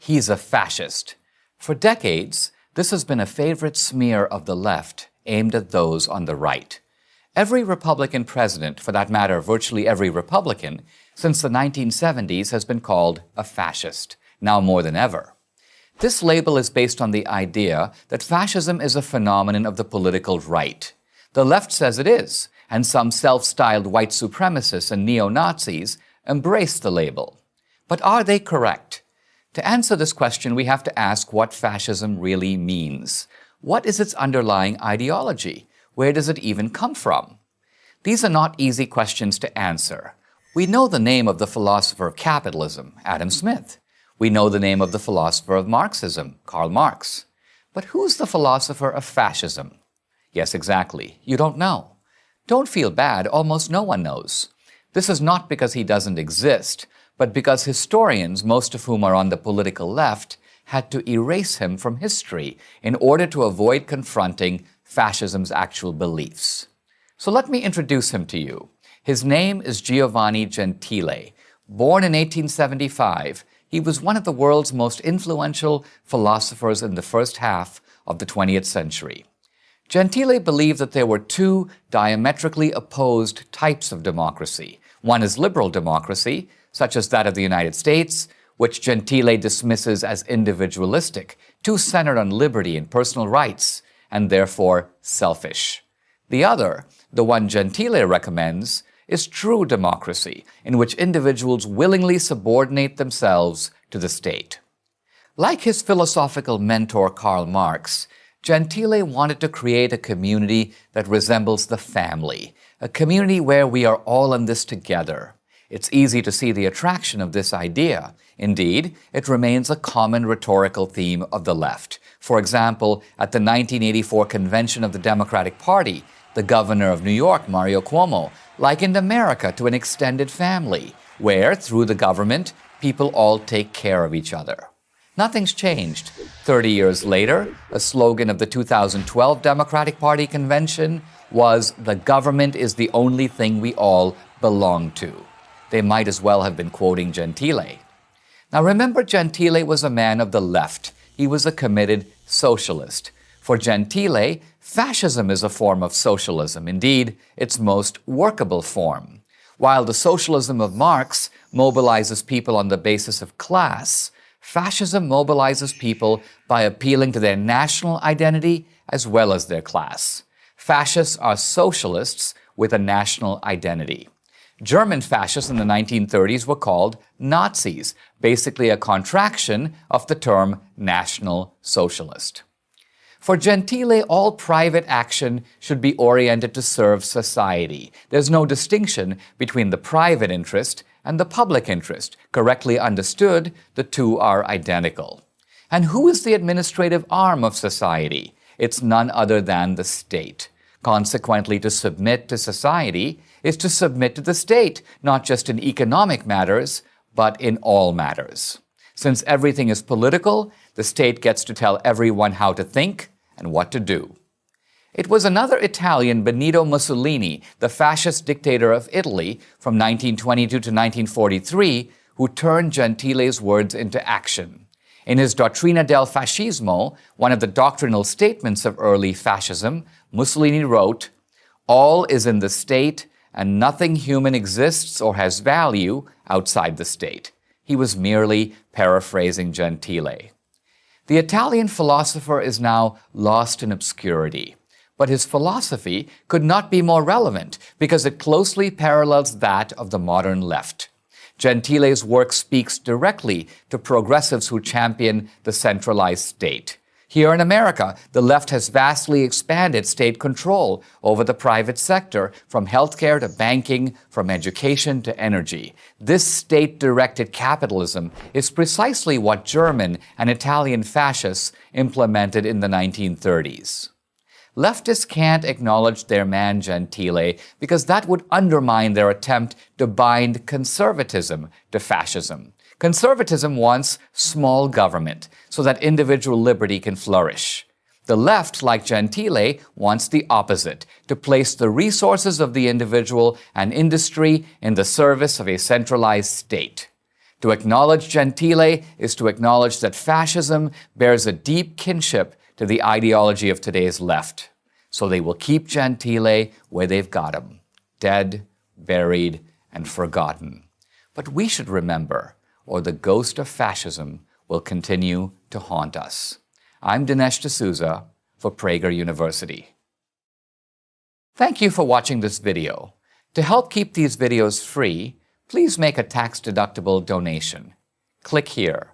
he's a fascist. For decades, this has been a favorite smear of the left aimed at those on the right. Every Republican president, for that matter, virtually every Republican, since the 1970s has been called a fascist, now more than ever. This label is based on the idea that fascism is a phenomenon of the political right. The left says it is, and some self-styled white supremacists and neo-Nazis embrace the label. But are they correct? To answer this question, we have to ask what fascism really means. What is its underlying ideology? Where does it even come from? These are not easy questions to answer. We know the name of the philosopher of capitalism, Adam Smith. We know the name of the philosopher of Marxism, Karl Marx. But who's the philosopher of fascism? Yes, exactly. You don't know. Don't feel bad. Almost no one knows. This is not because he doesn't exist, but because historians, most of whom are on the political left, had to erase him from history in order to avoid confronting fascism's actual beliefs. So let me introduce him to you. His name is Giovanni Gentile. Born in 1875, he was one of the world's most influential philosophers in the first half of the 20th century. Gentile believed that there were two diametrically opposed types of democracy. One is liberal democracy, such as that of the United States, which Gentile dismisses as individualistic, too centered on liberty and personal rights, and therefore selfish. The other, the one Gentile recommends, is true democracy, in which individuals willingly subordinate themselves to the state. Like his philosophical mentor Karl Marx, Gentile wanted to create a community that resembles the family, a community where we are all in this together. It's easy to see the attraction of this idea. Indeed, it remains a common rhetorical theme of the left. For example, at the 1984 convention of the Democratic Party, the governor of New York, Mario Cuomo, likened America to an extended family, where, through the government, people all take care of each other. Nothing's changed. 30 years later, a slogan of the 2012 Democratic Party convention was, "The government is the only thing we all belong to." They might as well have been quoting Gentile. Now remember, Gentile was a man of the left. He was a committed socialist. For Gentile, fascism is a form of socialism, indeed, its most workable form. While the socialism of Marx mobilizes people on the basis of class, fascism mobilizes people by appealing to their national identity as well as their class. Fascists are socialists with a national identity. German fascists in the 1930s were called Nazis, basically a contraction of the term National Socialist. For Gentile, all private action should be oriented to serve society. There's no distinction between the private interest and the public interest. Correctly understood, the two are identical. And who is the administrative arm of society? It's none other than the state. Consequently, to submit to society is to submit to the state, not just in economic matters, but in all matters. Since everything is political, the state gets to tell everyone how to think and what to do. It was another Italian, Benito Mussolini, the fascist dictator of Italy from 1922 to 1943, who turned Gentile's words into action. In his Dottrina del Fascismo, one of the doctrinal statements of early fascism, Mussolini wrote, "All is in the state, and nothing human exists or has value outside the state." He was merely paraphrasing Gentile. The Italian philosopher is now lost in obscurity, but his philosophy could not be more relevant because it closely parallels that of the modern left. Gentile's work speaks directly to progressives who champion the centralized state. Here in America, the left has vastly expanded state control over the private sector, from healthcare to banking, from education to energy. This state-directed capitalism is precisely what German and Italian fascists implemented in the 1930s. Leftists can't acknowledge their man Gentile because that would undermine their attempt to bind conservatism to fascism. Conservatism wants small government so that individual liberty can flourish. The left, like Gentile, wants the opposite, to place the resources of the individual and industry in the service of a centralized state. To acknowledge Gentile is to acknowledge that fascism bears a deep kinship to the ideology of today's left. So they will keep Gentile where they've got him, dead, buried, and forgotten. But we should remember, or the ghost of fascism will continue to haunt us. I'm Dinesh D'Souza for Prager University. Thank you for watching this video. To help keep these videos free, please make a tax-deductible donation. Click here.